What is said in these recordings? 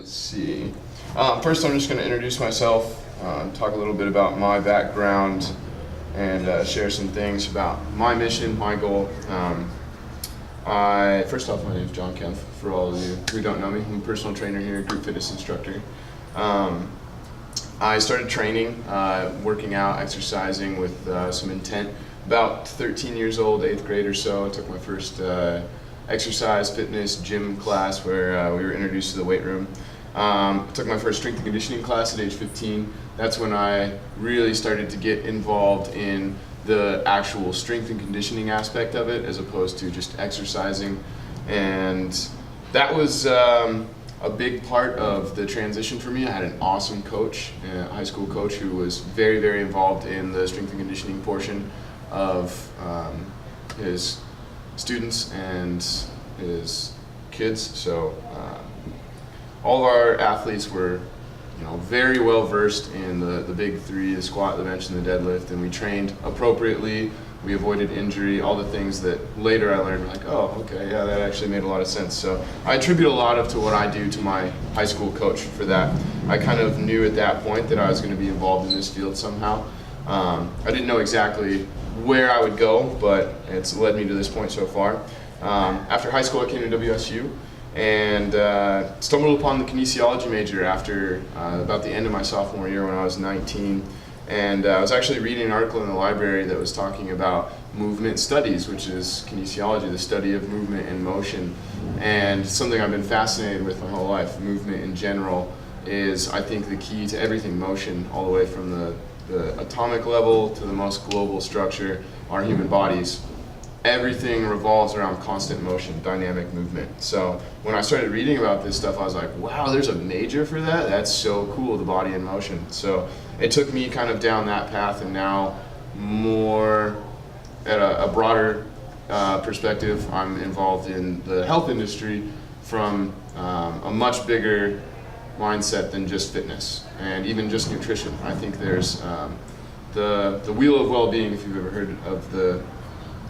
Let's see. First, I'm just going to introduce myself, talk a little bit about my background, and share some things about my mission, my goal. First off, my name is John Kempf, for all of you who don't know me. I'm a personal trainer here, group fitness instructor. I started training, working out, exercising with some intent. About 13 years old, 8th grade or so, I took my first exercise, fitness, gym class where we were introduced to the weight room. Took my first strength and conditioning class at age 15. That's when I really started to get involved in the actual strength and conditioning aspect of it, as opposed to just exercising. And that was a big part of the transition for me. I had an awesome coach, a high school coach, who was very, very involved in the strength and conditioning portion of his students and his kids. So all of our athletes were, very well versed in the big three: the squat, the bench, and the deadlift. And we trained appropriately. We avoided injury, all the things that later I learned, like, oh, okay, yeah, that actually made a lot of sense. So I attribute a lot to what I do to my high school coach for that. I kind of knew at that point that I was going to be involved in this field somehow. I didn't know exactly where I would go, but it's led me to this point so far. After high school, I came to WSU and stumbled upon the kinesiology major after about the end of my sophomore year when I was 19. And I was actually reading an article in the library that was talking about movement studies, which is kinesiology, the study of movement and motion. And something I've been fascinated with my whole life. Movement in general is, I think, the key to everything. Motion, all the way from the atomic level to the most global structure, our human bodies. Everything revolves around constant motion, dynamic movement. So when I started reading about this stuff, I was like, wow, there's a major for that? That's so cool, the body in motion. So it took me kind of down that path, and now more at a broader perspective, I'm involved in the health industry from a much bigger mindset than just fitness and even just nutrition. I think there's the wheel of well-being, if you've ever heard of the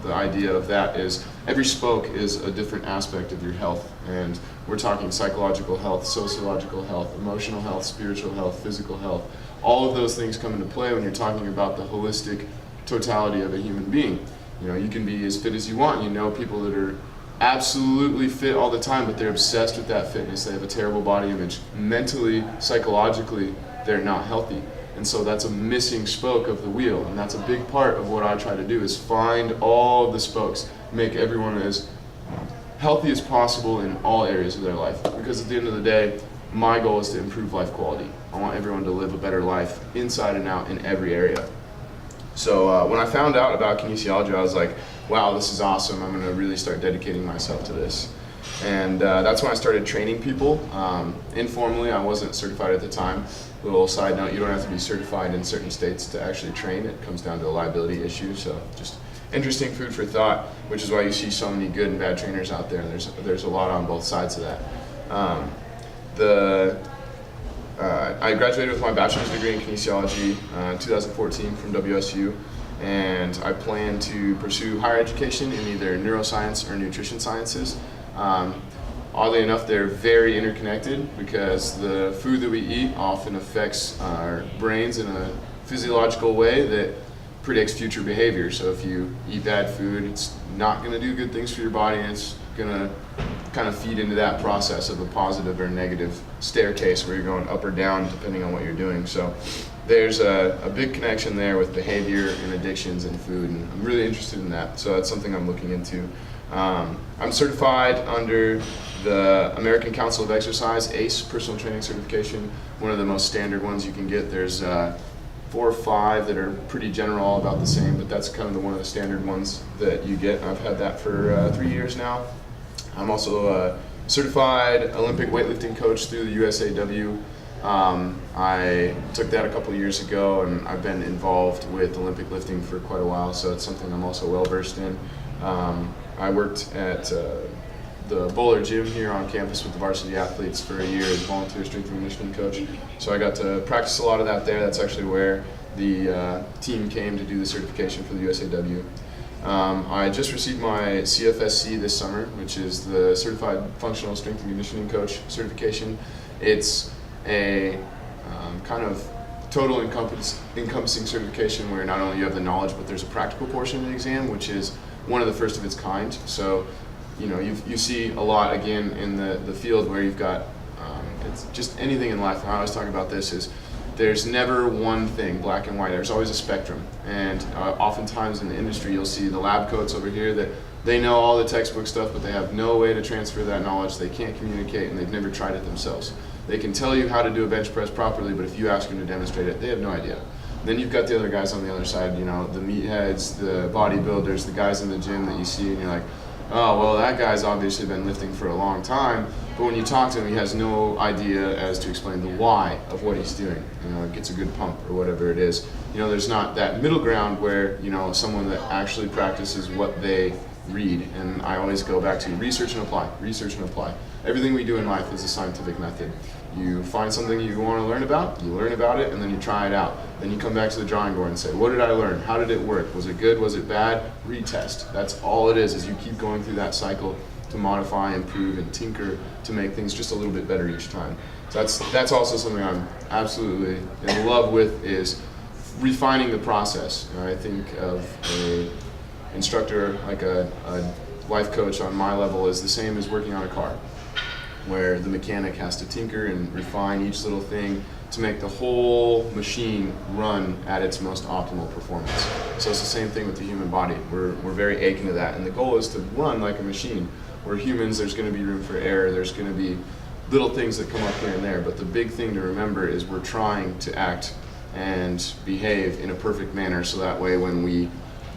idea of that, is every spoke is a different aspect of your health, and we're talking psychological health, sociological health, emotional health, spiritual health, physical health. All of those things come into play when you're talking about the holistic totality of a human being. You can be as fit as you want. People that are absolutely fit all the time, but they're obsessed with that fitness. They have a terrible body image. Mentally, psychologically, they're not healthy. And so that's a missing spoke of the wheel, and that's a big part of what I try to do, is find all of the spokes, make everyone as healthy as possible in all areas of their life. Because at the end of the day, my goal is to improve life quality. I want everyone to live a better life inside and out in every area. So when I found out about kinesiology, I was like, wow, this is awesome. I'm going to really start dedicating myself to this. And that's when I started training people. Informally, I wasn't certified at the time. Little side note, you don't have to be certified in certain states to actually train. It comes down to a liability issue. So just interesting food for thought, which is why you see so many good and bad trainers out there. And there's a lot on both sides of that. I graduated with my bachelor's degree in kinesiology in 2014 from WSU, and I plan to pursue higher education in either neuroscience or nutrition sciences. Oddly enough, they're very interconnected because the food that we eat often affects our brains in a physiological way that predicts future behavior. So if you eat bad food, it's not going to do good things for your body, and it's going to kind of feed into that process of a positive or negative staircase where you're going up or down depending on what you're doing. So there's a big connection there with behavior and addictions and food, and I'm really interested in that. So that's something I'm looking into. I'm certified under the American Council of Exercise, ACE, personal training certification, one of the most standard ones you can get. There's 4 or 5 that are pretty general, all about the same, but that's kind of one of the standard ones that you get. I've had that for 3 years now. I'm also a certified Olympic weightlifting coach through the USAW. I took that a couple of years ago, and I've been involved with Olympic lifting for quite a while, so it's something I'm also well versed in. I worked at the Bowler Gym here on campus with the varsity athletes for a year as volunteer strength and conditioning coach. So I got to practice a lot of that there. That's actually where the team came to do the certification for the USAW. I just received my CFSC this summer, which is the Certified Functional Strength and Conditioning Coach certification. It's a kind of total encompassing certification where not only you have the knowledge, but there's a practical portion of the exam, which is one of the first of its kind. So, you see a lot, again, in the field where you've got, it's just anything in life. And I always talk about this is there's never one thing, black and white. There's always a spectrum. And oftentimes in the industry, you'll see the lab coats over here that they know all the textbook stuff, but they have no way to transfer that knowledge. They can't communicate, and they've never tried it themselves. They can tell you how to do a bench press properly, but if you ask them to demonstrate it, they have no idea. Then you've got the other guys on the other side, the meatheads, the bodybuilders, the guys in the gym that you see, and you're like, oh, well, that guy's obviously been lifting for a long time, but when you talk to him, he has no idea as to explain the why of what he's doing. Gets a good pump or whatever it is. There's not that middle ground where, someone that actually practices what they read. And I always go back to research and apply, research and apply. Everything we do in life is a scientific method. You find something you want to learn about, you learn about it, and then you try it out. Then you come back to the drawing board and say, what did I learn? How did it work? Was it good? Was it bad? Retest. That's all it is you keep going through that cycle to modify, improve, and tinker to make things just a little bit better each time. So that's also something I'm absolutely in love with, is refining the process. I think of a instructor, like a life coach on my level, is the same as working on a car, where the mechanic has to tinker and refine each little thing to make the whole machine run at its most optimal performance. So it's the same thing with the human body. We're very akin to that, and the goal is to run like a machine. We're humans, there's going to be room for error, there's going to be little things that come up here and there, but the big thing to remember is we're trying to act and behave in a perfect manner, so that way when we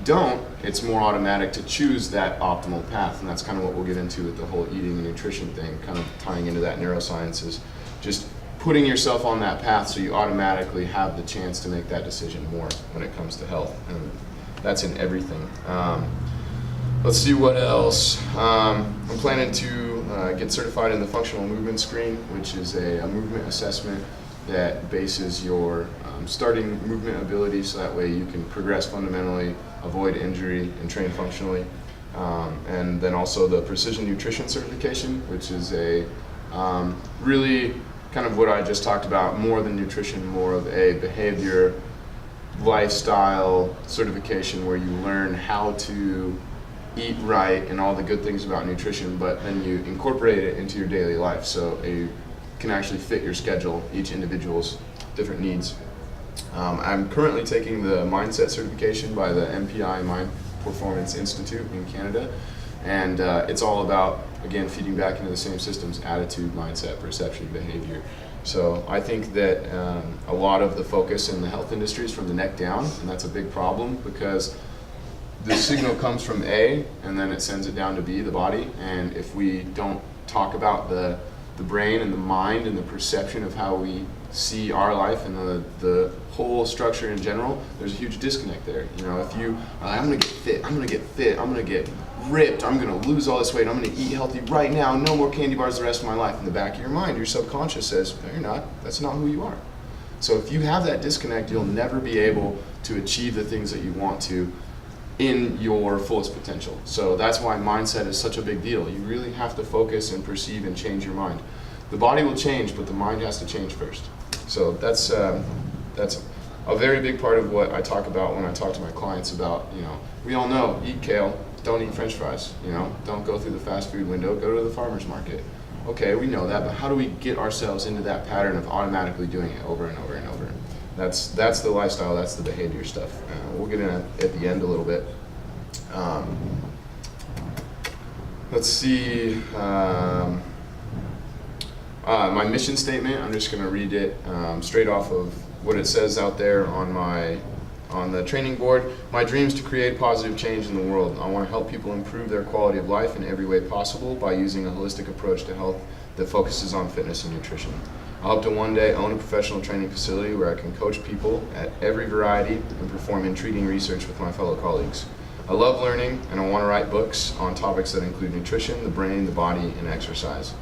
don't, it's more automatic to choose that optimal path. And that's kind of what we'll get into with the whole eating and nutrition thing, kind of tying into that neuroscience, is just putting yourself on that path so you automatically have the chance to make that decision more when it comes to health. And that's in everything. Let's see what else. I'm planning to get certified in the functional movement screen, which is a movement assessment that bases your starting movement ability, so that way you can progress fundamentally, avoid injury, and train functionally. And then also the precision nutrition certification, which is a really kind of what I just talked about, more than nutrition, more of a behavior, lifestyle certification where you learn how to eat right and all the good things about nutrition, but then you incorporate it into your daily life so you can actually fit your schedule, each individual's different needs. I'm currently taking the mindset certification by the MPI Mind Performance Institute in Canada, and it's all about, again, feeding back into the same systems: attitude, mindset, perception, behavior. So I think that a lot of the focus in the health industry is from the neck down, and that's a big problem because the signal comes from A and then it sends it down to B, the body, and if we don't talk about the brain and the mind and the perception of how we see our life and the whole structure in general, there's a huge disconnect there. If you, I'm gonna get fit, I'm gonna get ripped, I'm gonna lose all this weight, I'm gonna eat healthy right now, no more candy bars the rest of my life. In the back of your mind, your subconscious says, no, you're not, that's not who you are. So if you have that disconnect, you'll never be able to achieve the things that you want to in your fullest potential. So that's why mindset is such a big deal. You really have to focus and perceive and change your mind. The body will change, but the mind has to change first. So that's a very big part of what I talk about when I talk to my clients about, we all know, eat kale, don't eat French fries, don't go through the fast food window, go to the farmer's market. Okay, we know that, but how do we get ourselves into that pattern of automatically doing it over and over and over? That's the lifestyle, that's the behavior stuff. We'll get in at the end a little bit. Let's see. My mission statement, I'm just going to read it straight off of what it says out there on the training board. My dream is to create positive change in the world. I want to help people improve their quality of life in every way possible by using a holistic approach to health that focuses on fitness and nutrition. I hope to one day own a professional training facility where I can coach people at every variety and perform intriguing research with my fellow colleagues. I love learning, and I want to write books on topics that include nutrition, the brain, the body, and exercise.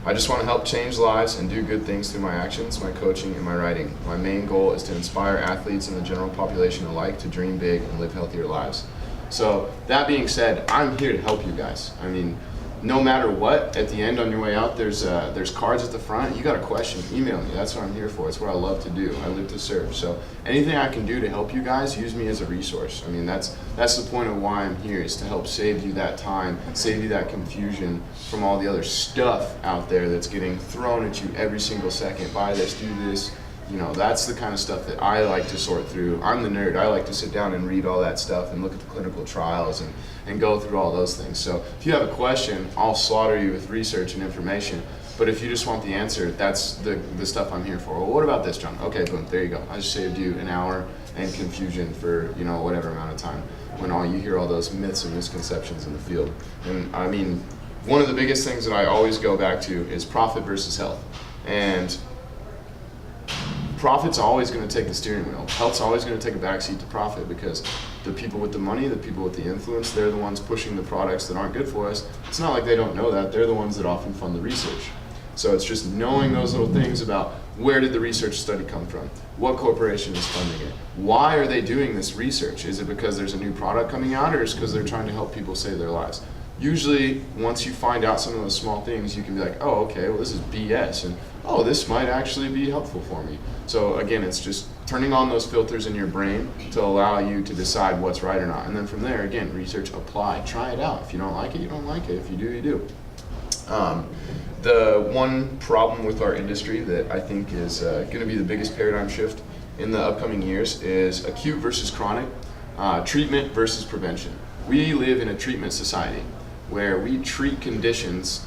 I just want to help change lives and do good things through my actions, my coaching, and my writing. My main goal is to inspire athletes and the general population alike to dream big and live healthier lives. So that being said, I'm here to help you guys. I mean, no matter what, at the end on your way out, there's cards at the front. You got a question, email me. That's what I'm here for. It's what I love to do. I live to serve. So anything I can do to help you guys, use me as a resource. I mean, that's the point of why I'm here, is to help save you that time, save you that confusion from all the other stuff out there that's getting thrown at you every single second. Buy this, do this. You know, that's the kind of stuff that I like to sort through. I'm the nerd. I like to sit down and read all that stuff and look at the clinical trials and go through all those things. So if you have a question, I'll slaughter you with research and information. But if you just want the answer, that's the stuff I'm here for. Well, what about this, John? Okay, boom, there you go. I just saved you an hour and confusion for, you know, whatever amount of time, when all you hear all those myths and misconceptions in the field. And I mean, one of the biggest things that I always go back to is profit versus health. And profit's always going to take the steering wheel. Health's always going to take a backseat to profit, because the people with the money, the people with the influence, they're the ones pushing the products that aren't good for us. It's not like they don't know that. They're the ones that often fund the research. So it's just knowing those little things about where did the research study come from? What corporation is funding it? Why are they doing this research? Is it because there's a new product coming out, or is it because they're trying to help people save their lives? Usually, once you find out some of those small things, you can be like, oh, okay, well, this is BS, and oh, this might actually be helpful for me. So again, it's just turning on those filters in your brain to allow you to decide what's right or not. And then from there, again, research, apply, try it out. If you don't like it, you don't like it. If you do, you do. The one problem with our industry that I think is going to be the biggest paradigm shift in the upcoming years is acute versus chronic, treatment versus prevention. We live in a treatment society where we treat conditions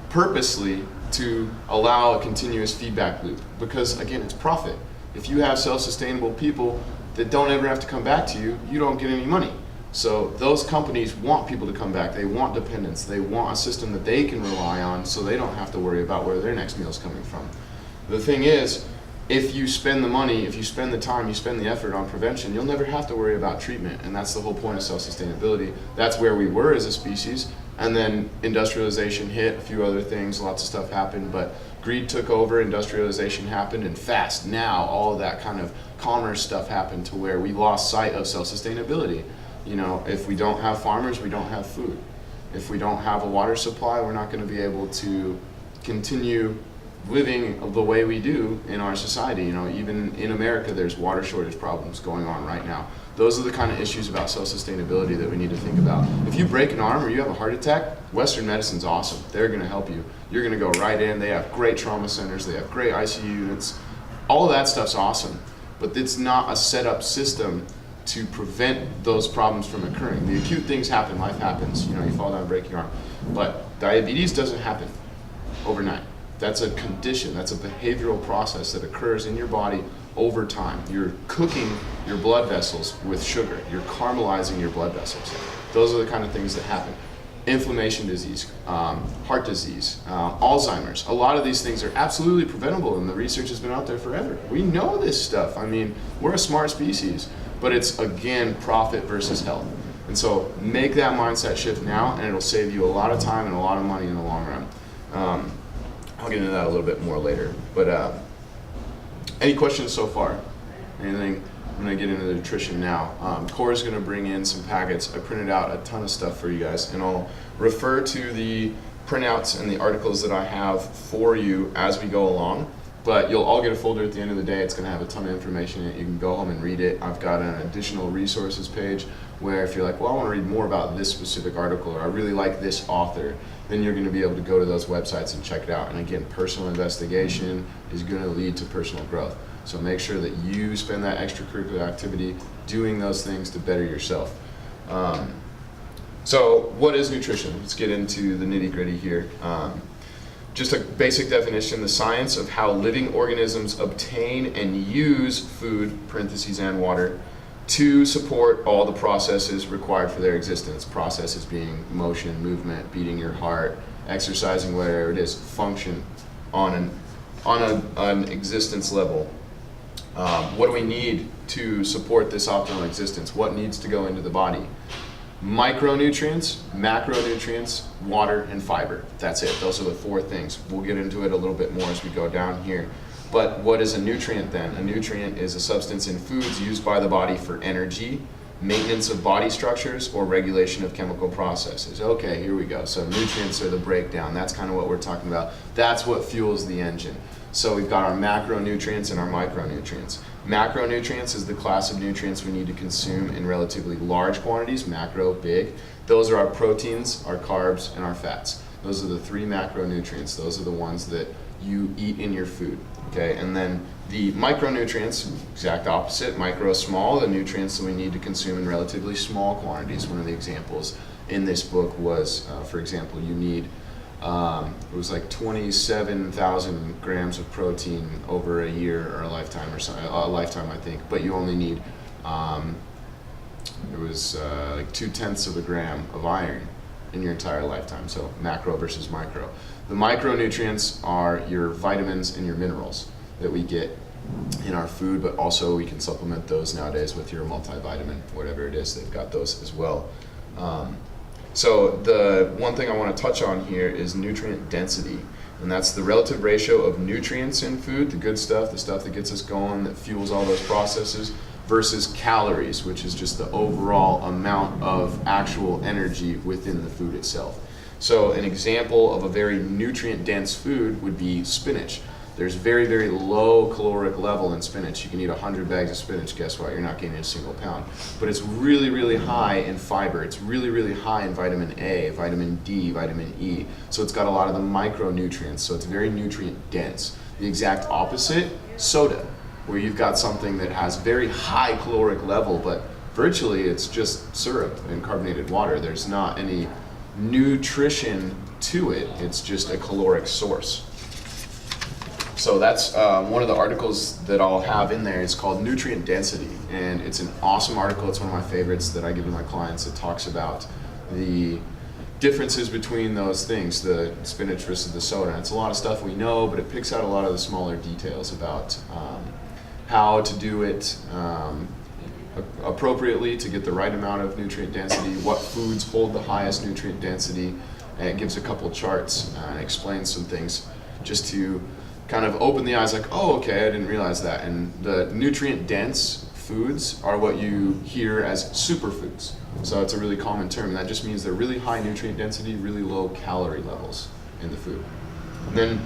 purposely to allow a continuous feedback loop, because again, it's profit. If you have self-sustainable people that don't ever have to come back to you, you don't get any money. So those companies want people to come back. They want dependence. They want a system that they can rely on, so they don't have to worry about where their next meal is coming from. The thing is, if you spend the money, if you spend the time, you spend the effort on prevention, you'll never have to worry about treatment. And that's the whole point of self-sustainability. That's where we were as a species. And then industrialization hit, a few other things, lots of stuff happened, but greed took over, industrialization happened, and fast now all of that kind of commerce stuff happened to where we lost sight of self-sustainability. You know, if we don't have farmers, we don't have food. If we don't have a water supply, we're not going to be able to continue living the way we do in our society. You know, even in America, there's water shortage problems going on right now. Those are the kind of issues about self-sustainability that we need to think about. If you break an arm or you have a heart attack, Western medicine's awesome. They're going to help you. You're going to go right in. They have great trauma centers. They have great ICU units. All of that stuff's awesome, but it's not a set-up system to prevent those problems from occurring. The acute things happen. Life happens. You know, you fall down, break your arm. But diabetes doesn't happen overnight. That's a condition. That's a behavioral process that occurs in your body over time. You're cooking your blood vessels with sugar. You're caramelizing your blood vessels. Those are the kind of things that happen. Inflammation disease, heart disease, Alzheimer's. A lot of these things are absolutely preventable, and the research has been out there forever. We know this stuff. I mean, we're a smart species, but it's, again, profit versus health. And so make that mindset shift now, and it'll save you a lot of time and a lot of money in the long run. I'll get into that a little bit more later. But any questions so far? Anything? I'm going to get into the nutrition now. Cora's going to bring in some packets. I printed out a ton of stuff for you guys, and I'll refer to the printouts and the articles that I have for you as we go along. But you'll all get a folder at the end of the day. It's going to have a ton of information in it. You can go home and read it. I've got an additional resources page where if you're like, well, I want to read more about this specific article, or I really like this author, then you're going to be able to go to those websites and check it out. And again, personal investigation is going to lead to personal growth. So make sure that you spend that extracurricular activity doing those things to better yourself. So what is nutrition? Let's get into the nitty-gritty here. Just a basic definition: the science of how living organisms obtain and use food, parentheses, and water, to support all the processes required for their existence. Processes being motion, movement, beating your heart, exercising, whatever it is, function on an existence level. What do we need to support this optimal existence? What needs to go into the body? Micronutrients, macronutrients, water, and fiber. That's it. Those are the four things. We'll get into it a little bit more as we go down here. But what is a nutrient then? A nutrient is a substance in foods used by the body for energy, maintenance of body structures, or regulation of chemical processes. Okay, here we go. So nutrients are the breakdown. That's kind of what we're talking about. That's what fuels the engine. So we've got our macronutrients and our micronutrients. Macronutrients is the class of nutrients we need to consume in relatively large quantities, macro, big. Those are our proteins, our carbs, and our fats. Those are the three macronutrients. Those are the ones that you eat in your food, okay? And then the micronutrients, exact opposite, micro, small, the nutrients that we need to consume in relatively small quantities. One of the examples in this book was, for example, you need, it was like 27,000 grams of protein over a year or a lifetime or something, a lifetime I think, but you only need, it was like 0.2 of a gram of iron in your entire lifetime, so macro versus micro. The micronutrients are your vitamins and your minerals that we get in our food, but also we can supplement those nowadays with your multivitamin, whatever it is, they've got those as well. So the one thing I want to touch on here is nutrient density, and that's the relative ratio of nutrients in food, the good stuff, the stuff that gets us going, that fuels all those processes, versus calories, which is just the overall amount of actual energy within the food itself. So an example of a very nutrient dense food would be spinach. There's very, very low caloric level in spinach. You can eat 100 bags of spinach, guess what? You're not gaining a single pound. But it's really, really high in fiber. It's really, really high in vitamin A, vitamin D, vitamin E. So it's got a lot of the micronutrients, so it's very nutrient dense. The exact opposite, soda, where you've got something that has very high caloric level, but virtually it's just syrup and carbonated water. There's not any nutrition to it. It's just a caloric source. So that's one of the articles that I'll have in there. It's called Nutrient Density, and it's an awesome article. It's one of my favorites that I give to my clients. It talks about the differences between those things, the spinach versus the soda. And it's a lot of stuff we know, but it picks out a lot of the smaller details about how to do it appropriately to get the right amount of nutrient density, what foods hold the highest nutrient density, and it gives a couple charts and explains some things just to kind of open the eyes, like, oh, okay, I didn't realize that. And the nutrient dense foods are what you hear as superfoods. So it's a really common term, and that just means they're really high nutrient density, really low calorie levels in the food. And then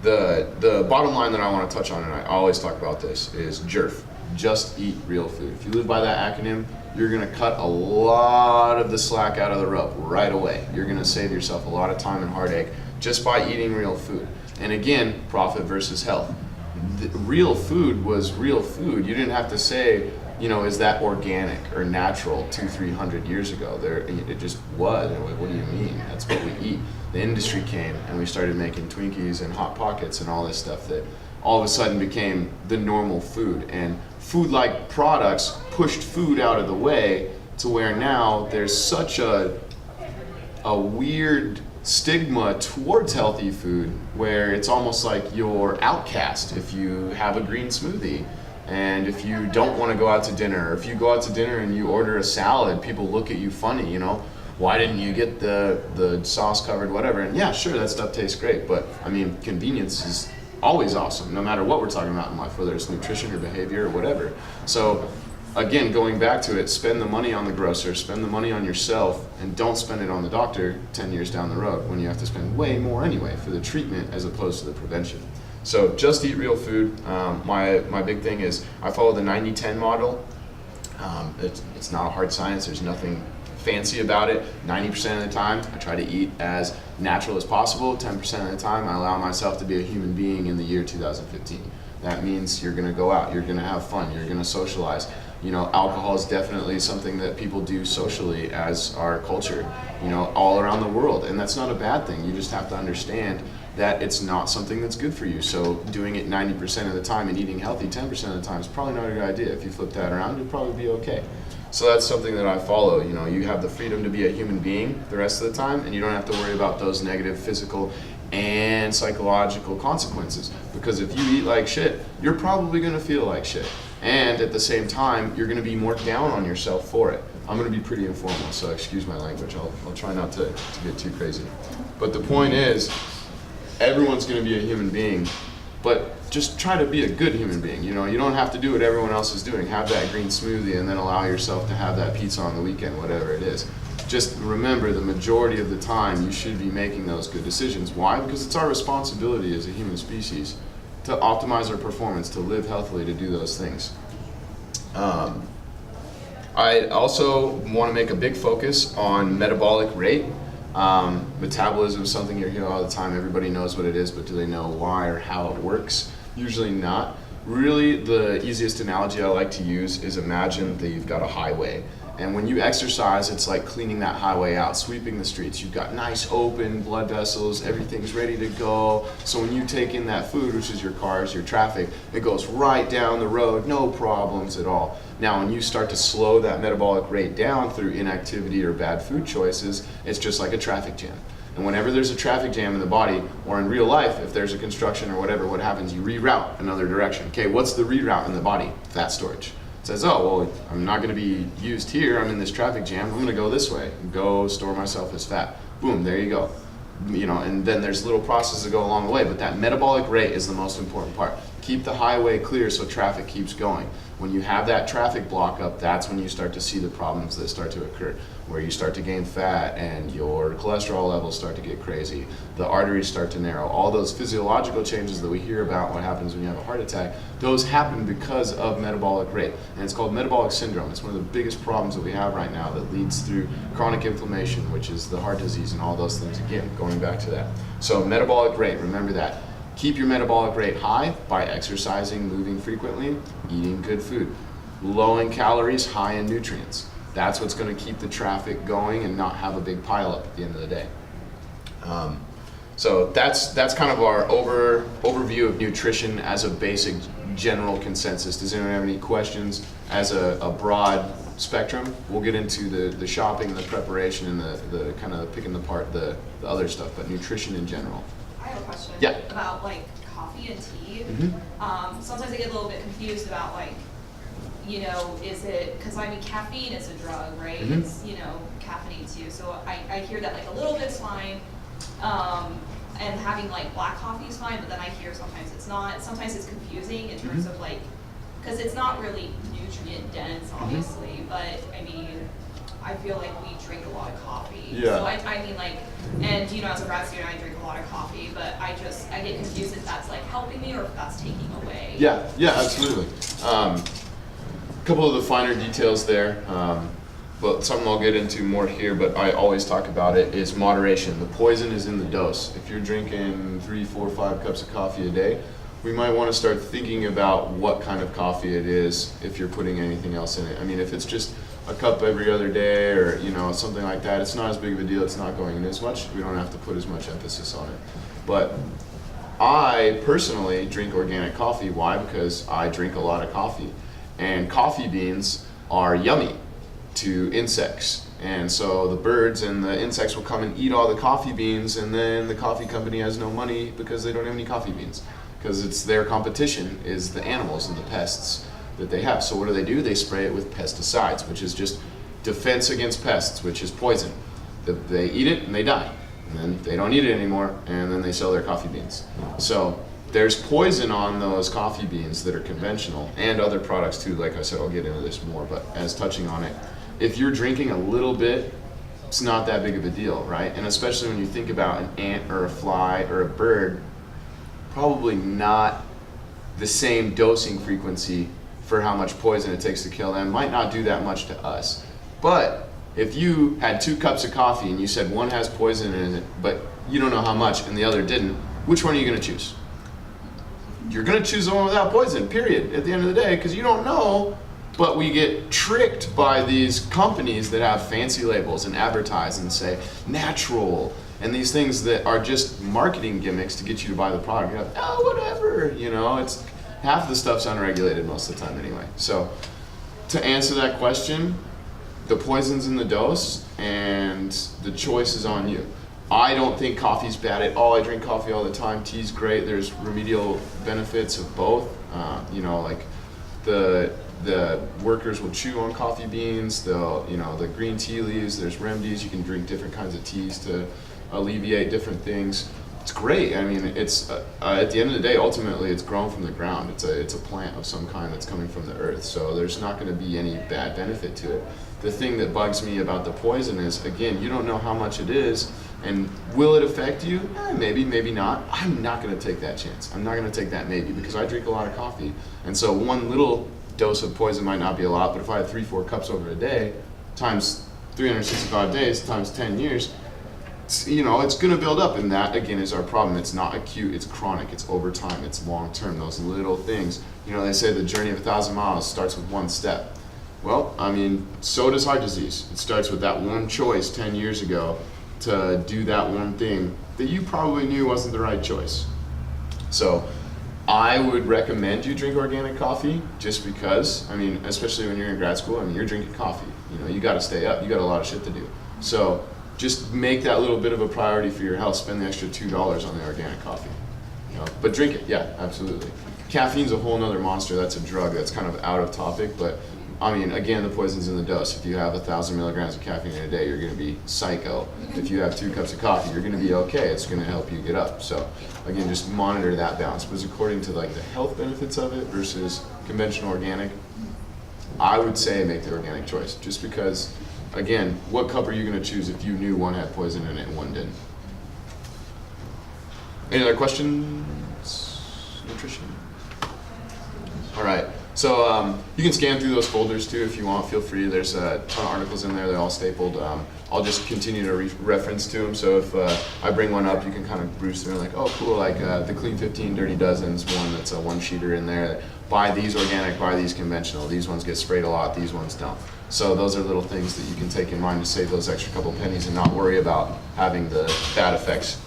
the bottom line that I want to touch on, and I always talk about this, is JERF, just eat real food. If you live by that acronym, you're going to cut a lot of the slack out of the rope right away. You're going to save yourself a lot of time and heartache just by eating real food. And again, profit versus health. The real food was real food. You didn't have to say, you know, is that organic or natural 200-300 years ago? It just was. What do you mean? That's what we eat. The industry came and we started making Twinkies and Hot Pockets and all this stuff that all of a sudden became the normal food. And food-like products pushed food out of the way to where now there's such a weird stigma towards healthy food where it's almost like you're outcast if you have a green smoothie. And if you don't want to go out to dinner, or if you go out to dinner and you order a salad, people look at you funny, you know, why didn't you get the sauce covered, whatever. And yeah, sure, that stuff tastes great, but I mean, convenience is always awesome, no matter what we're talking about in life, whether it's nutrition or behavior or whatever. So again, going back to it, spend the money on the grocer, spend the money on yourself, and don't spend it on the doctor 10 years down the road when you have to spend way more anyway for the treatment as opposed to the prevention. So just eat real food. My big thing is I follow the 90-10 model. It's not a hard science. There's nothing fancy about it. 90% of the time, I try to eat as natural as possible. 10% of the time, I allow myself to be a human being in the year 2015. That means you're going to go out, you're going to have fun, you're going to socialize. You know, alcohol is definitely something that people do socially as our culture, you know, all around the world. And that's not a bad thing. You just have to understand that it's not something that's good for you. So doing it 90% of the time and eating healthy 10% of the time is probably not a good idea. If you flip that around, you'll probably be okay. So that's something that I follow. You know, you have the freedom to be a human being the rest of the time, and you don't have to worry about those negative physical and psychological consequences. Because if you eat like shit, you're probably going to feel like shit. And at the same time, you're going to be more down on yourself for it. I'm going to be pretty informal, so excuse my language. I'll try not to get too crazy. But the point is, everyone's going to be a human being, but just try to be a good human being. You know, you don't have to do what everyone else is doing. Have that green smoothie and then allow yourself to have that pizza on the weekend, whatever it is. Just remember, the majority of the time you should be making those good decisions. Why? Because it's our responsibility as a human species to optimize our performance, to live healthily, to do those things. I also want to make a big focus on metabolic rate. Metabolism is something you hear all the time. Everybody knows what it is, but do they know why or how it works? Usually not. Really, the easiest analogy I like to use is imagine that you've got a highway. And when you exercise, it's like cleaning that highway out, sweeping the streets. You've got nice open blood vessels, everything's ready to go. So when you take in that food, which is your cars, your traffic, it goes right down the road, no problems at all. Now, when you start to slow that metabolic rate down through inactivity or bad food choices, it's just like a traffic jam. And whenever there's a traffic jam in the body, or in real life, if there's a construction or whatever, what happens? You reroute another direction. Okay, what's the reroute in the body? Fat storage. It says, oh, well, I'm not going to be used here. I'm in this traffic jam. I'm going to go this way. Go store myself as fat. Boom, there you go. You know, and then there's little processes that go along the way, but that metabolic rate is the most important part. Keep the highway clear so traffic keeps going. When you have that traffic block up, that's when you start to see the problems that start to occur, where you start to gain fat and your cholesterol levels start to get crazy, the arteries start to narrow. All those physiological changes that we hear about, what happens when you have a heart attack, those happen because of metabolic rate. And it's called metabolic syndrome. It's one of the biggest problems that we have right now that leads through chronic inflammation, which is the heart disease and all those things, again, going back to that. So metabolic rate, remember that. Keep your metabolic rate high by exercising, moving frequently, eating good food. Low in calories, high in nutrients. That's what's going to keep the traffic going and not have a big pileup at the end of the day. So that's kind of our overview of nutrition as a basic general consensus. Does anyone have any questions as a broad spectrum? We'll get into the shopping and the preparation and the kind of picking apart the other stuff, but nutrition in general. I have a question about like coffee and tea. Mm-hmm. Sometimes I get a little bit confused about like, you know, is it, because I mean caffeine is a drug, right? Mm-hmm. It's, you know, caffeinates you. So I hear that like a little bit's fine. And having like black coffee is fine, but then I hear sometimes it's not. Sometimes it's confusing in terms of like, because it's not really nutrient dense, obviously, but I mean, I feel like we drink a lot of coffee. Yeah. So I mean like, and you know, as a grad student, I drink a lot of coffee, but I get confused if that's like helping me or if that's taking away. Yeah, absolutely. A couple of the finer details there, but something I'll get into more here, but I always talk about it, is moderation. The poison is in the dose. If you're drinking 3, 4, 5 cups of coffee a day, we might want to start thinking about what kind of coffee it is if you're putting anything else in it. I mean, if it's just a cup every other day or, you know, something like that, it's not as big of a deal. It's not going in as much. We don't have to put as much emphasis on it. But I personally drink organic coffee. Why? Because I drink a lot of coffee. And coffee beans are yummy to insects. And so the birds and the insects will come and eat all the coffee beans, and then the coffee company has no money because they don't have any coffee beans. Because it's their competition is the animals and the pests that they have. So what do? They spray it with pesticides, which is just defense against pests, which is poison. They eat it and they die. And then they don't eat it anymore, and then they sell their coffee beans. So there's poison on those coffee beans that are conventional, and other products too. Like I said, I'll get into this more, but as touching on it, if you're drinking a little bit, it's not that big of a deal, right? And especially when you think about an ant or a fly or a bird, probably not the same dosing frequency for how much poison it takes to kill them. Might not do that much to us. But if you had 2 cups of coffee and you said one has poison in it, but you don't know how much and the other didn't, which one are you going to choose? You're going to choose the one without poison, period, at the end of the day, because you don't know. But we get tricked by these companies that have fancy labels and advertise and say natural, and these things that are just marketing gimmicks to get you to buy the product. You're like, oh, whatever, you know, it's half the stuff's unregulated most of the time anyway. So to answer that question, the poison's in the dose and the choice is on you. I don't think coffee's bad at all. I drink coffee all the time. Tea's great. There's remedial benefits of both. You know, like the workers will chew on coffee beans. They'll, you know, the green tea leaves. There's remedies. You can drink different kinds of teas to alleviate different things. It's great. I mean, it's at the end of the day, ultimately, it's grown from the ground. It's a plant of some kind that's coming from the earth. So there's not going to be any bad benefit to it. The thing that bugs me about the poison is, again, you don't know how much it is, and will it affect you? Maybe, maybe not. I'm not going to take that chance. I'm not going to take that maybe, because I drink a lot of coffee, and so one little dose of poison might not be a lot, but if I had 3-4 cups over a day, times 365 days, times 10 years, you know, it's going to build up, and that again is our problem. It's not acute, it's chronic, it's over time, it's long term. Those little things, you know, they say the journey of 1,000 miles starts with one step. Well, I mean, so does heart disease. It starts with that one choice 10 years ago to do that one thing that you probably knew wasn't the right choice. So I would recommend you drink organic coffee, just because, I mean, especially when you're in grad school, I mean, you're drinking coffee, you know, you got to stay up, you got a lot of shit to do. So just make that little bit of a priority for your health. Spend the extra $2 on the organic coffee, you know, but drink it. Yeah, absolutely. Caffeine's a whole nother monster. That's a drug. That's kind of out of topic, but I mean, again, the poison's in the dose. If you have 1,000 milligrams of caffeine in a day, you're going to be psycho. If you have 2 cups of coffee, you're going to be okay. It's going to help you get up. So again, just monitor that balance. But according to like the health benefits of it versus conventional organic, I would say make the organic choice, just because, again, what cup are you going to choose if you knew one had poison in it and one didn't? Any other questions? Nutrition? All right. So you can scan through those folders too if you want. Feel free. There's a ton of articles in there. They're all stapled. I'll just continue to reference to them. So if I bring one up, you can kind of bruise through and like, oh, cool, like the Clean 15 Dirty Dozens one that's a one-sheeter in there. Buy these organic, buy these conventional. These ones get sprayed a lot. These ones don't. So those are little things that you can take in mind to save those extra couple pennies and not worry about having the bad effects.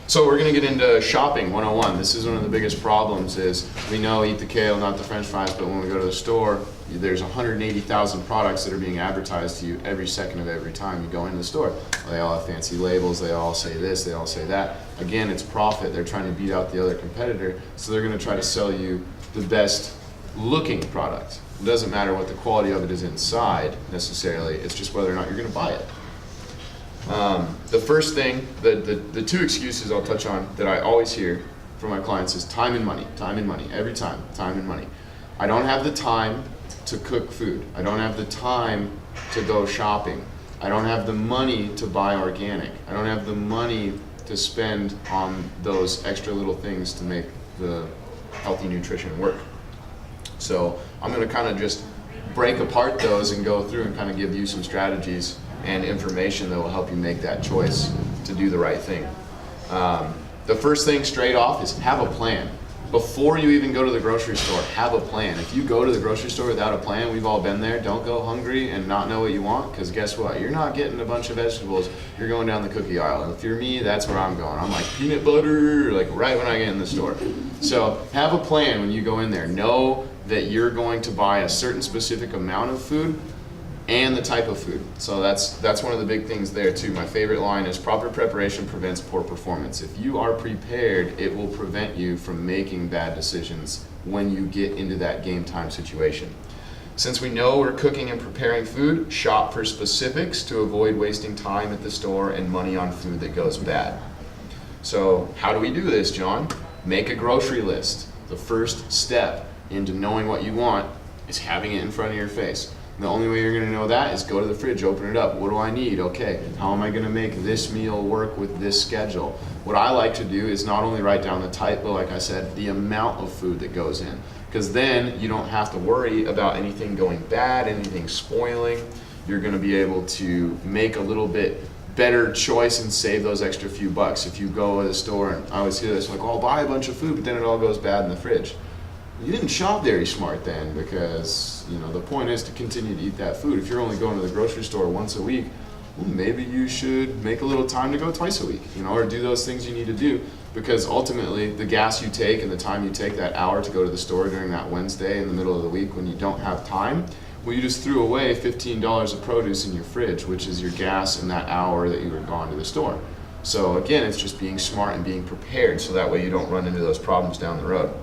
So we're going to get into shopping 101. This is one of the biggest problems is we know eat the kale, not the french fries, but when we go to the store, there's 180,000 products that are being advertised to you every second of every time you go into the store. They all have fancy labels, they all say this, they all say that. Again, it's profit. They're trying to beat out the other competitor, so they're going to try to sell you the best looking product. It doesn't matter what the quality of it is inside necessarily, it's just whether or not you're going to buy it. The first thing, the 2 excuses I'll touch on that I always hear from my clients is time and money, every time, time and money. I don't have the time to cook food. I don't have the time to go shopping. I don't have the money to buy organic. I don't have the money to spend on those extra little things to make the healthy nutrition work. So I'm going to kind of just break apart those and go through and kind of give you some strategies and information that will help you make that choice to do the right thing. The first thing straight off is have a plan. Before you even go to the grocery store, have a plan. If you go to the grocery store without a plan, we've all been there, don't go hungry and not know what you want, because guess what? You're not getting a bunch of vegetables, you're going down the cookie aisle. And if you're me, that's where I'm going. I'm like peanut butter, like right when I get in the store. So have a plan when you go in there. Know that you're going to buy a certain specific amount of food and the type of food. So that's one of the big things there too. My favorite line is proper preparation prevents poor performance. If you are prepared, it will prevent you from making bad decisions when you get into that game time situation. Since we know we're cooking and preparing food, shop for specifics to avoid wasting time at the store and money on food that goes bad. So how do we do this, John? Make a grocery list. The first step into knowing what you want is having it in front of your face. The only way you're going to know that is go to the fridge, open it up. What do I need? Okay, how am I going to make this meal work with this schedule? What I like to do is not only write down the type, but like I said, the amount of food that goes in. Because then you don't have to worry about anything going bad, anything spoiling. You're going to be able to make a little bit better choice and save those extra few bucks. If you go to the store, and I always hear this, like, oh, I'll buy a bunch of food, but then it all goes bad in the fridge. You didn't shop very smart then, because you know the point is to continue to eat that food. If you're only going to the grocery store once a week, well, maybe you should make a little time to go twice a week, you know, or do those things you need to do, because ultimately the gas you take and the time you take, that hour to go to the store during that Wednesday in the middle of the week when you don't have time, well, you just threw away $15 of produce in your fridge, which is your gas in that hour that you were gone to the store. So again, it's just being smart and being prepared so that way you don't run into those problems down the road.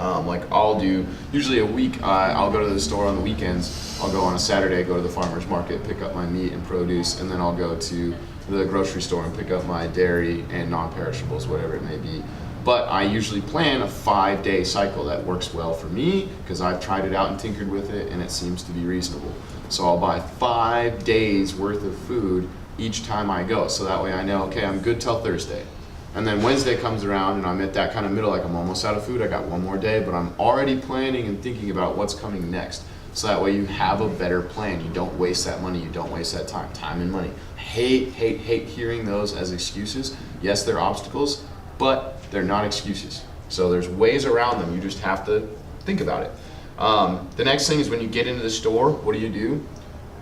Like I'll do usually a week. I'll go to the store on the weekends. I'll go on a Saturday, go to the farmer's market, pick up my meat and produce, and then I'll go to the grocery store and pick up my dairy and non-perishables, whatever it may be. But I usually plan a 5-day cycle that works well for me because I've tried it out and tinkered with it, and it seems to be reasonable. So I'll buy 5 days worth of food each time I go. So that way I know, okay, I'm good till Thursday. And then Wednesday comes around and I'm at that kind of middle, like I'm almost out of food, I got one more day, but I'm already planning and thinking about what's coming next. So that way you have a better plan. You don't waste that money, you don't waste that time and money. Hate hearing those as excuses. Yes, they're obstacles, but they're not excuses. So there's ways around them, you just have to think about it. The next thing is when you get into the store, what do?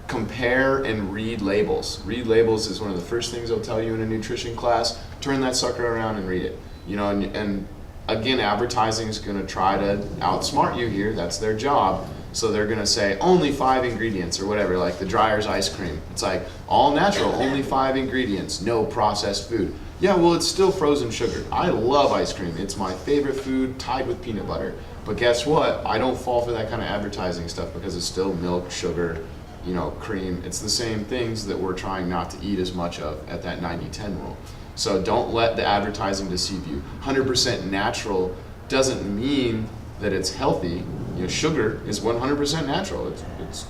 Compare and read labels. Read labels is one of the first things they'll tell you in a nutrition class. Turn that sucker around and read it. You know, and again, advertising is going to try to outsmart you here. That's their job. So they're going to say only 5 ingredients or whatever, like the Dreyer's ice cream. It's like all natural, only 5 ingredients, no processed food. Yeah, well, it's still frozen sugar. I love ice cream. It's my favorite food, tied with peanut butter. But guess what? I don't fall for that kind of advertising stuff because it's still milk, sugar, you know, cream. It's the same things that we're trying not to eat as much of at that 90-10 rule. So don't let the advertising deceive you. 100% natural doesn't mean that it's healthy. You know, sugar is 100% natural. It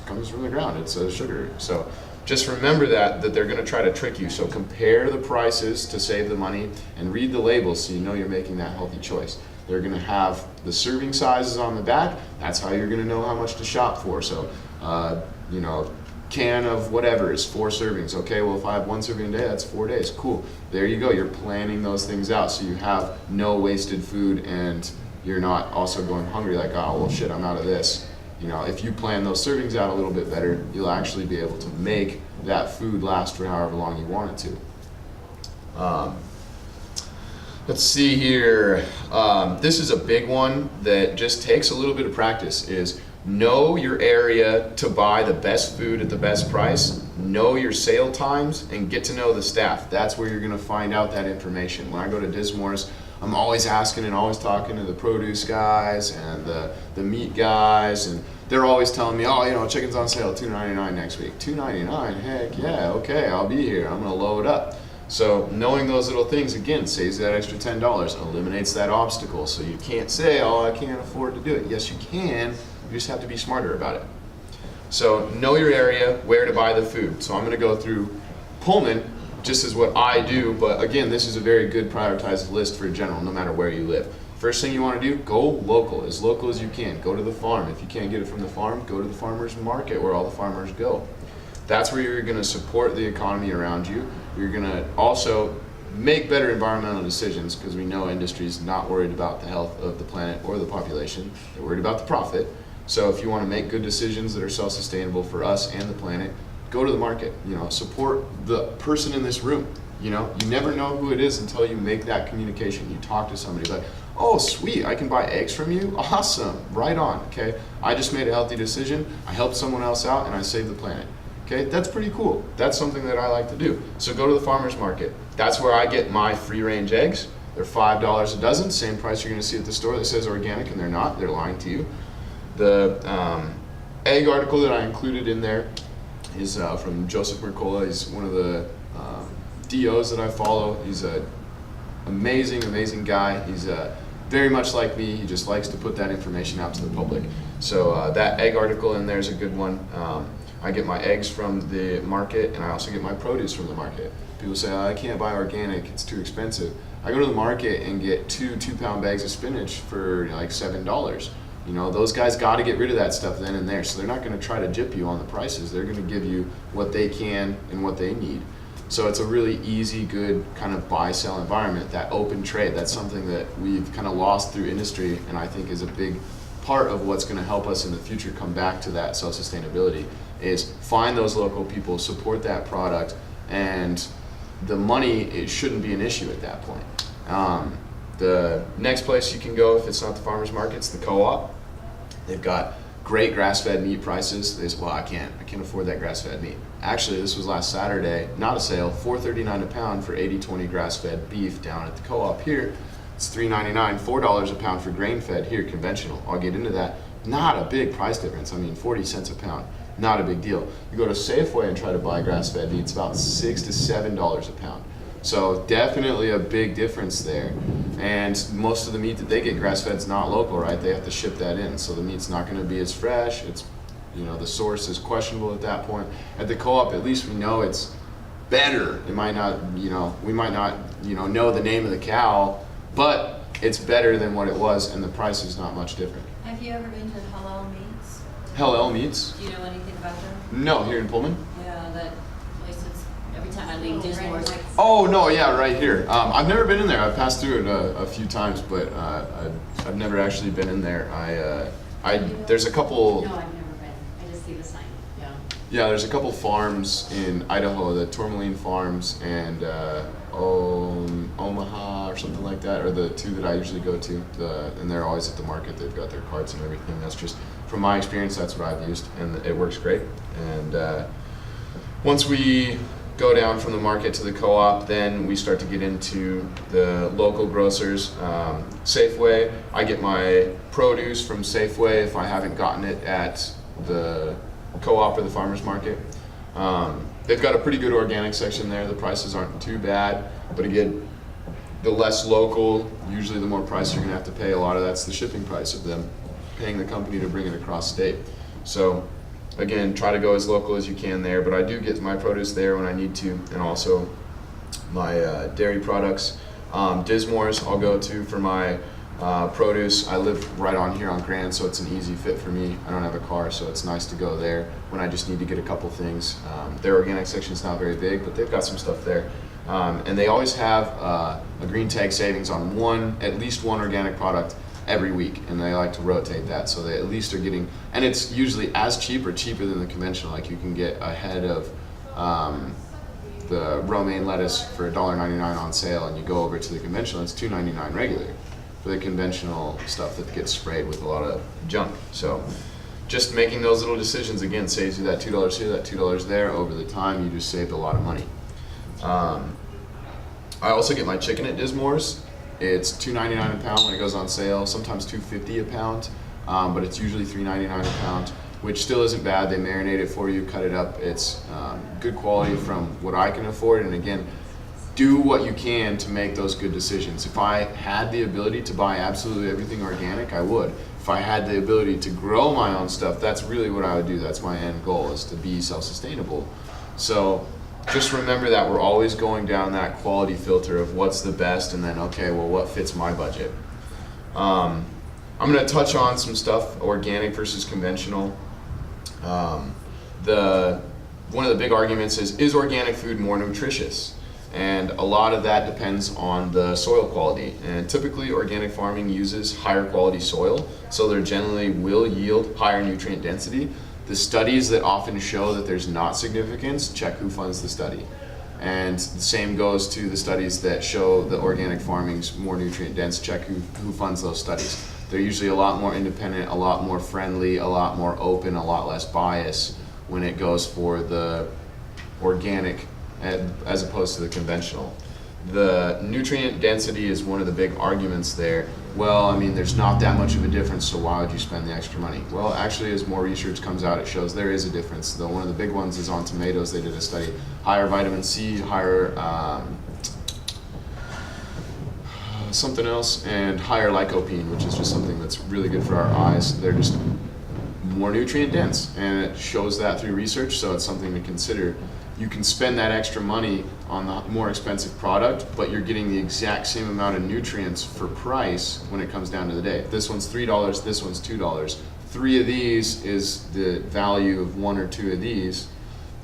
comes from the ground. It's a sugar. So just remember that they're going to try to trick you. So compare the prices to save the money and read the labels so you know you're making that healthy choice. They're going to have the serving sizes on the back. That's how you're going to know how much to shop for. So, you know, can of whatever is 4 servings. Okay, well, if I have 1 serving a day, that's 4 days. Cool. There you go. You're planning those things out so you have no wasted food and you're not also going hungry like, oh, well, shit, I'm out of this. You know, if you plan those servings out a little bit better, you'll actually be able to make that food last for however long you want it to. Let's see here. This is a big one that just takes a little bit of practice, is know your area to buy the best food at the best price, know your sale times, and get to know the staff. That's where you're gonna find out that information. When I go to Dismore's, I'm always asking and always talking to the produce guys and the meat guys, and they're always telling me, oh, you know, chicken's on sale, $2.99 next week. $2.99, heck yeah, okay, I'll be here, I'm gonna load up. So knowing those little things, again, saves that extra $10, eliminates that obstacle. So you can't say, oh, I can't afford to do it. Yes, you can, you just have to be smarter about it. So know your area, where to buy the food. So I'm gonna go through Pullman, just as what I do, but again, this is a very good prioritized list for general, no matter where you live. First thing you want to do, go local as you can. Go to the farm. If you can't get it from the farm, go to the farmer's market where all the farmers go. That's where you're going to support the economy around you. You're going to also make better environmental decisions because we know industry is not worried about the health of the planet or the population. They're worried about the profit. So if you want to make good decisions that are self-sustainable for us and the planet, go to the market. You know, support the person in this room. You know, you never know who it is until you make that communication. You talk to somebody like, oh, sweet, I can buy eggs from you? Awesome, right on, okay? I just made a healthy decision, I helped someone else out, and I saved the planet. Okay, that's pretty cool. That's something that I like to do. So go to the farmer's market. That's where I get my free-range eggs. They're $5 a dozen, same price you're gonna see at the store that says organic, and they're not, they're lying to you. The egg article that I included in there is from Joseph Mercola. He's one of the DOs that I follow. He's an amazing guy. He's very much like me. He just likes to put that information out to the public. So that egg article in there is a good one. I get my eggs from the market, and I also get my produce from the market. People say, oh, I can't buy organic, it's too expensive. I go to the market and get 2-pound bags of spinach for like $7. You know, those guys got to get rid of that stuff then and there. So they're not going to try to gyp you on the prices. They're going to give you what they can and what they need. So it's a really easy, good kind of buy-sell environment, that open trade. That's something that we've kind of lost through industry, and I think is a big part of what's going to help us in the future come back to that self-sustainability, is find those local people, support that product, and the money, it shouldn't be an issue at that point. The next place you can go, if it's not the farmer's market, it's the co-op. They've got great grass-fed meat prices. They say, well, I can't afford that grass-fed meat. Actually, this was last Saturday, not a sale, $4.39 a pound for 80/20 grass-fed beef down at the co-op here. It's $3.99, $4 a pound for grain-fed here, conventional. I'll get into that. Not a big price difference. I mean, 40 cents a pound, not a big deal. You go to Safeway and try to buy grass-fed meat, it's about $6 to $7 a pound. So definitely a big difference there. And most of the meat that they get grass-fed is not local, right? They have to ship that in, so the meat's not going to be as fresh. It's, you know, the source is questionable at that point. At the co-op, at least we know it's better. It might not, you know, we might not, you know the name of the cow, but it's better than what it was, and the price is not much different. Have you ever been to Halal Meats? Halal Meats? Do you know anything about them? No, here in Pullman? Yeah, that place is, every time I leave Disney World. Oh, no, yeah, right here. I've never been in there. I've passed through it a few times, but I've never actually been in there. There's a couple... No, I've never been. I just see the sign. Yeah. Yeah, there's a couple farms in Idaho, the Tourmaline Farms and Omaha or something like that, are the two that I usually go to. And they're always at the market. They've got their carts and everything. That's just, from my experience, that's what I've used, and it works great. And once we go down from the market to the co-op, then we start to get into the local grocers. Safeway, I get my produce from Safeway if I haven't gotten it at the co-op or the farmer's market. They've got a pretty good organic section there. The prices aren't too bad, but again, the less local, usually the more price you're gonna have to pay. A lot of that's the shipping price of them paying the company to bring it across state. So again, try to go as local as you can there, but I do get my produce there when I need to, and also my dairy products. Dismore's I'll go to for my produce. I live right on here on Grand, so it's an easy fit for me. I don't have a car, so it's nice to go there when I just need to get a couple things. Their organic section is not very big, but they've got some stuff there. And they always have a green tag savings on at least one organic product every week, and they like to rotate that, so they at least are getting, and it's usually as cheap or cheaper than the conventional. Like you can get a head of the romaine lettuce for $1.99 on sale, and you go over to the conventional, it's $2.99 regular for the conventional stuff that gets sprayed with a lot of junk. So just making those little decisions, again, saves you that $2 here, that $2 there. Over the time, you just saved a lot of money. I also get my chicken at Dismore's. It's $2.99 a pound when it goes on sale, sometimes $2.50 a pound, but it's usually $3.99 a pound, which still isn't bad. They marinate it for you, cut it up. It's good quality from what I can afford, and again, do what you can to make those good decisions. If I had the ability to buy absolutely everything organic, I would. If I had the ability to grow my own stuff, that's really what I would do. That's my end goal, is to be self-sustainable. So just remember that we're always going down that quality filter of what's the best, and then, okay, well, what fits my budget? I'm gonna touch on some stuff, organic versus conventional. One of the big arguments is organic food more nutritious? And a lot of that depends on the soil quality. And typically organic farming uses higher quality soil, so they generally will yield higher nutrient density. The studies that often show that there's not significance, check who funds the study. And the same goes to the studies that show that organic farming's more nutrient dense, check who funds those studies. They're usually a lot more independent, a lot more friendly, a lot more open, a lot less bias when it goes for the organic as opposed to the conventional. The nutrient density is one of the big arguments there. Well, I mean, there's not that much of a difference, so why would you spend the extra money? Well, actually, as more research comes out, it shows there is a difference. One of the big ones is on tomatoes. They did a study. Higher vitamin C, higher something else, and higher lycopene, which is just something that's really good for our eyes. They're just more nutrient dense, and it shows that through research, so it's something to consider. You can spend that extra money on the more expensive product, but you're getting the exact same amount of nutrients for price when it comes down to the day. This one's $3, this one's $2. 3 of these is the value of 1 or 2 of these.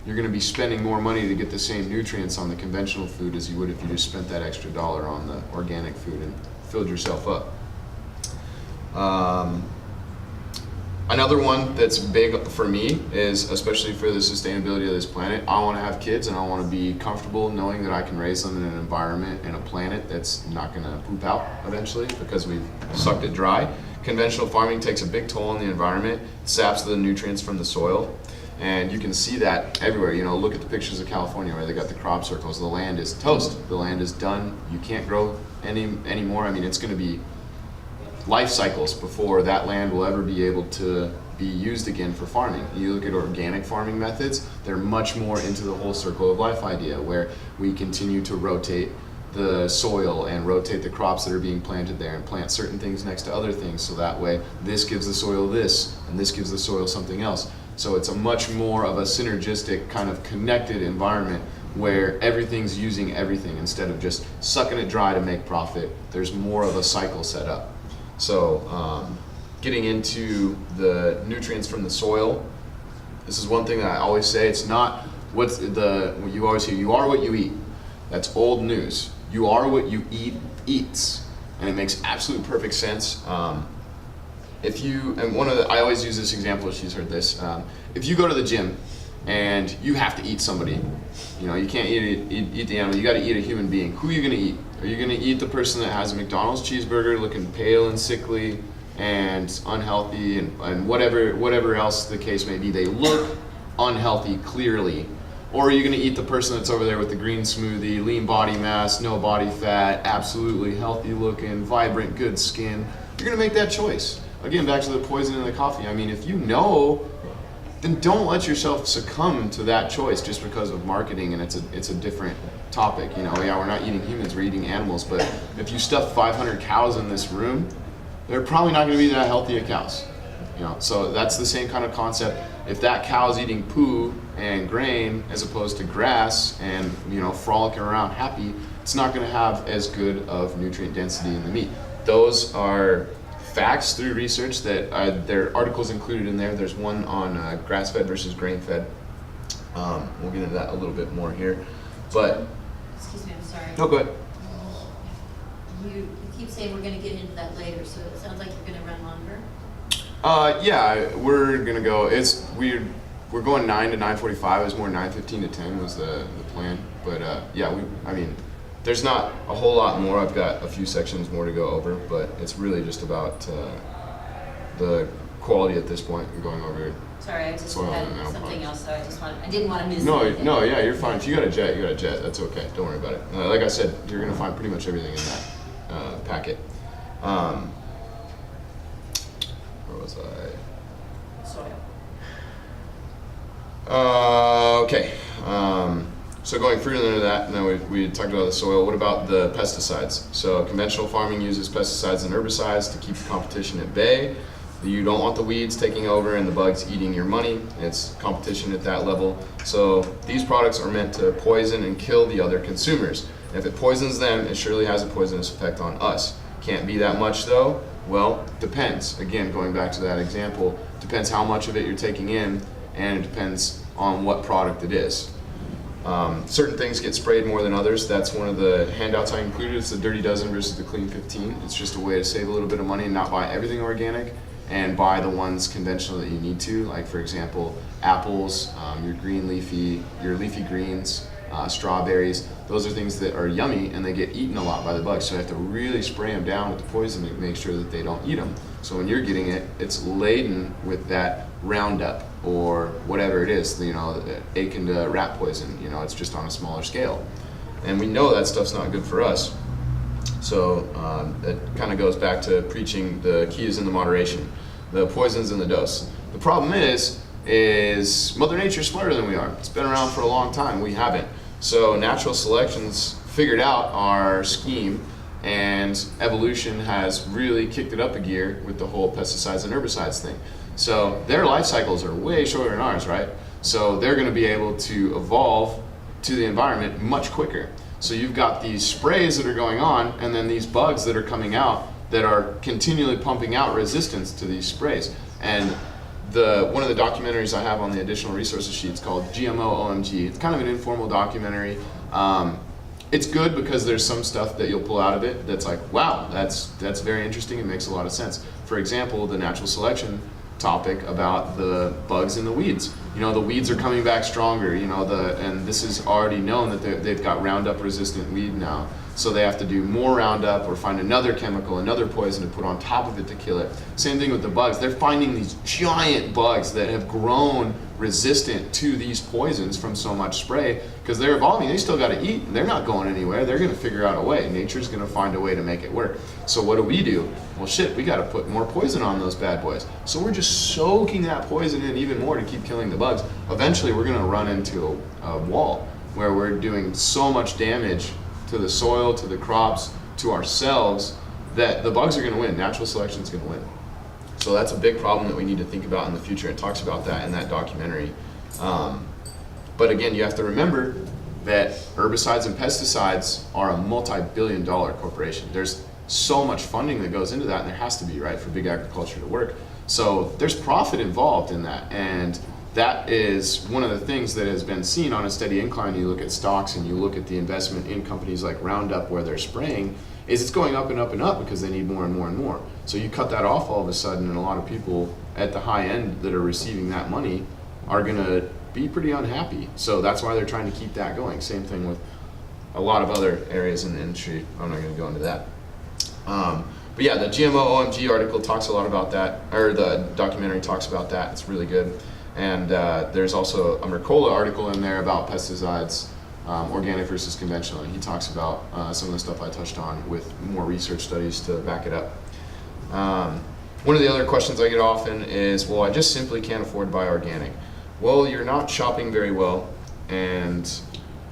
You're gonna be spending more money to get the same nutrients on the conventional food as you would if you just spent that extra dollar on the organic food and filled yourself up. Another one that's big for me is, especially for the sustainability of this planet, I want to have kids and I want to be comfortable knowing that I can raise them in an environment and a planet that's not going to poop out eventually because we've sucked it dry. Conventional farming takes a big toll on the environment, saps the nutrients from the soil, And you can see that everywhere. You know, look at the pictures of California where they got the crop circles. The land is toast. The land is done. You can't grow anymore. I mean, it's going to be life cycles before that land will ever be able to be used again for farming. You look at organic farming methods, they're much more into the whole circle of life idea, where we continue to rotate the soil and rotate the crops that are being planted there and plant certain things next to other things, so that way this gives the soil this and this gives the soil something else. So it's a much more of a synergistic kind of connected environment where everything's using everything instead of just sucking it dry to make profit. There's more of a cycle set up. So getting into the nutrients from the soil, this is one thing that I always say. It's not what you always hear, you are what you eat. That's old news. You are what you eat eats, and it makes absolute perfect sense. I always use this example, she's heard this. If you go to the gym and you have to eat somebody, you know, you can't eat the animal, you gotta eat a human being. Who are you gonna eat? Are you gonna eat the person that has a McDonald's cheeseburger looking pale and sickly and unhealthy and whatever else the case may be? They look unhealthy clearly. Or are you gonna eat the person that's over there with the green smoothie, lean body mass, no body fat, absolutely healthy looking, vibrant, good skin? You're gonna make that choice. Again, back to the poison in the coffee. I mean, if you know, then don't let yourself succumb to that choice just because of marketing and it's a different topic. You know, yeah, we're not eating humans, we're eating animals, but if you stuff 500 cows in this room, they're probably not gonna be that healthy of cows. You know, so that's the same kind of concept. If that cow's eating poo and grain as opposed to grass and, you know, frolicking around happy, it's not gonna have as good of nutrient density in the meat. Those are facts through research that there are articles included in there. There's one on grass-fed versus grain-fed. We'll get into that a little bit more here. But Excuse me, I'm sorry. no, go ahead. You keep saying we're gonna get into that later, so it sounds like you're gonna run longer. Yeah, we're gonna go. We're going 9 to 9:45. It was more 9:15 to 10 was the plan. But yeah, there's not a whole lot more. I've got a few sections more to go over, but it's really just about the quality at this point. We're going over. Sorry, I just soil had and something nanoparticles. else, so I didn't want to miss No, anything. no, yeah, you're fine. If you got a jet, you got a jet. That's okay. Don't worry about it. Like I said, you're gonna find pretty much everything in that packet. Where was I? Soil. Okay. So going further into that, and then we talked about the soil. What about the pesticides? So conventional farming uses pesticides and herbicides to keep the competition at bay. You don't want the weeds taking over and the bugs eating your money. It's competition at that level. So these products are meant to poison and kill the other consumers. And if it poisons them, it surely has a poisonous effect on us. Can't be that much though? Well, depends. Again, going back to that example, depends how much of it you're taking in, and it depends on what product it is. Certain things get sprayed more than others. That's one of the handouts I included. It's the Dirty Dozen versus the Clean 15. It's just a way to save a little bit of money and not buy everything organic and buy the ones conventional that you need to. Like for example, apples, your leafy greens, strawberries. Those are things that are yummy and they get eaten a lot by the bugs. So you have to really spray them down with the poison to make sure that they don't eat them. So when you're getting it, it's laden with that Roundup or whatever it is, you know, akin to rat poison. You know, it's just on a smaller scale. And we know that stuff's not good for us. So it kind of goes back to preaching the key is in the moderation. The poison's in the dose. The problem is Mother Nature's smarter than we are. It's been around for a long time. We haven't. So natural selection's figured out our scheme, and evolution has really kicked it up a gear with the whole pesticides and herbicides thing. So their life cycles are way shorter than ours, right? So they're going to be able to evolve to the environment much quicker. So you've got these sprays that are going on, and then these bugs that are coming out that are continually pumping out resistance to these sprays. And one of the documentaries I have on the additional resources sheet is called GMO OMG. It's kind of an informal documentary. It's good because there's some stuff that you'll pull out of it that's like, wow, that's very interesting. It makes a lot of sense. For example, the natural selection topic about the bugs in the weeds. You know, the weeds are coming back stronger, you know, and this is already known that they've got Roundup resistant weed now. So they have to do more Roundup or find another chemical, another poison to put on top of it to kill it. Same thing with the bugs. They're finding these giant bugs that have grown resistant to these poisons from so much spray because they're evolving. They still got to eat. They're not going anywhere. They're going to figure out a way. Nature's going to find a way to make it work. So what do? Well, shit, we got to put more poison on those bad boys. So we're just soaking that poison in even more to keep killing the bugs. Eventually, we're going to run into a wall where we're doing so much damage to the soil, to the crops, to ourselves, that the bugs are going to win. Natural selection is going to win. So that's a big problem that we need to think about in the future. It talks about that in that documentary. But again, you have to remember that herbicides and pesticides are a multi-billion-dollar corporation. There's so much funding that goes into that, and there has to be, right, for big agriculture to work. So there's profit involved in that, and that is one of the things that has been seen on a steady incline. You look at stocks and you look at the investment in companies like Roundup where they're spraying, is it's going up and up and up because they need more and more and more. So you cut that off all of a sudden, and a lot of people at the high end that are receiving that money are going to be pretty unhappy. So that's why they're trying to keep that going. Same thing with a lot of other areas in the industry. I'm not going to go into that. But yeah, the GMO OMG article talks a lot about that, or the documentary talks about that. It's really good. And there's also a Mercola article in there about pesticides, organic versus conventional. And he talks about some of the stuff I touched on with more research studies to back it up. One of the other questions I get often is, well, I just simply can't afford to buy organic. Well, you're not shopping very well, and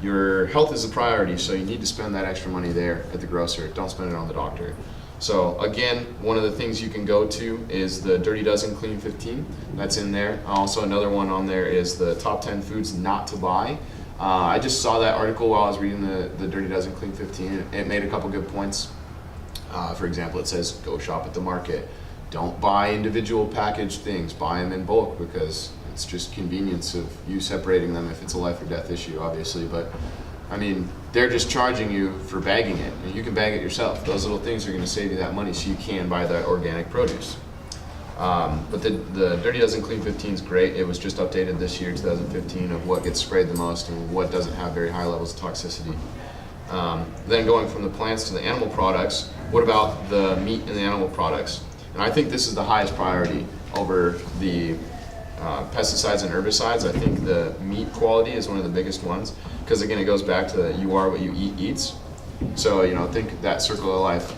your health is a priority, so you need to spend that extra money there at the grocer. Don't spend it on the doctor. So again, one of the things you can go to is the Dirty Dozen Clean 15. That's in there. Also another one on there is the top 10 foods not to buy. I just saw that article while I was reading the Dirty Dozen Clean 15. It made a couple good points. For example, it says go shop at the market. Don't buy individual packaged things. Buy them in bulk because it's just convenience of you separating them if it's a life or death issue, obviously. But I mean, they're just charging you for bagging it, and you can bag it yourself. Those little things are going to save you that money so you can buy that organic produce. But the Dirty Dozen Clean 15 is great. It was just updated this year, 2015, of what gets sprayed the most and what doesn't have very high levels of toxicity. Then going from the plants to the animal products, what about the meat and the animal products? And I think this is the highest priority over the pesticides and herbicides. I think the meat quality is one of the biggest ones because again, it goes back to the you are what you eat eats. So think that circle of life.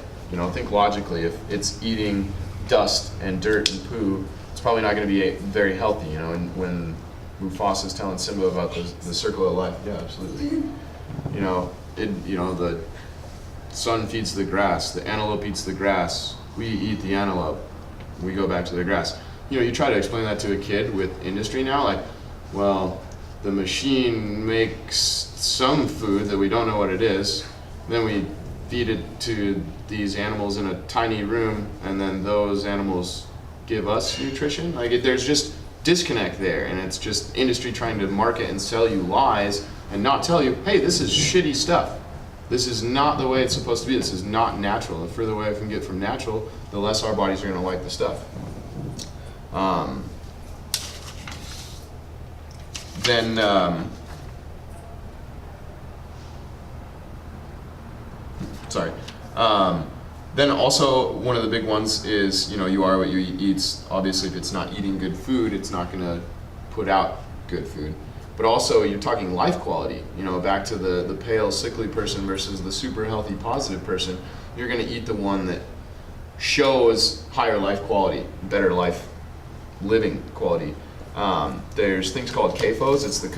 Think logically. If it's eating dust and dirt and poo, it's probably not going to be very healthy. And when Mufasa's telling Simba about the circle of life, yeah, absolutely. The sun feeds the grass, the antelope eats the grass, we eat the antelope, we go back to the grass. You try to explain that to a kid with industry now, like, well, the machine makes some food that we don't know what it is, then we feed it to these animals in a tiny room, and then those animals give us nutrition. There's just disconnect there, and it's just industry trying to market and sell you lies and not tell you, hey, this is shitty stuff. This is not the way it's supposed to be. This is not natural. The further away I can get from natural, the less our bodies are going to like the stuff. Then also one of the big ones is, you are what you eat. Obviously, if it's not eating good food, it's not going to put out good food. But also, you're talking life quality. Back to the pale, sickly person versus the super healthy, positive person. You're going to eat the one that shows higher life quality, better life living quality. There's things called CAFOs. It's the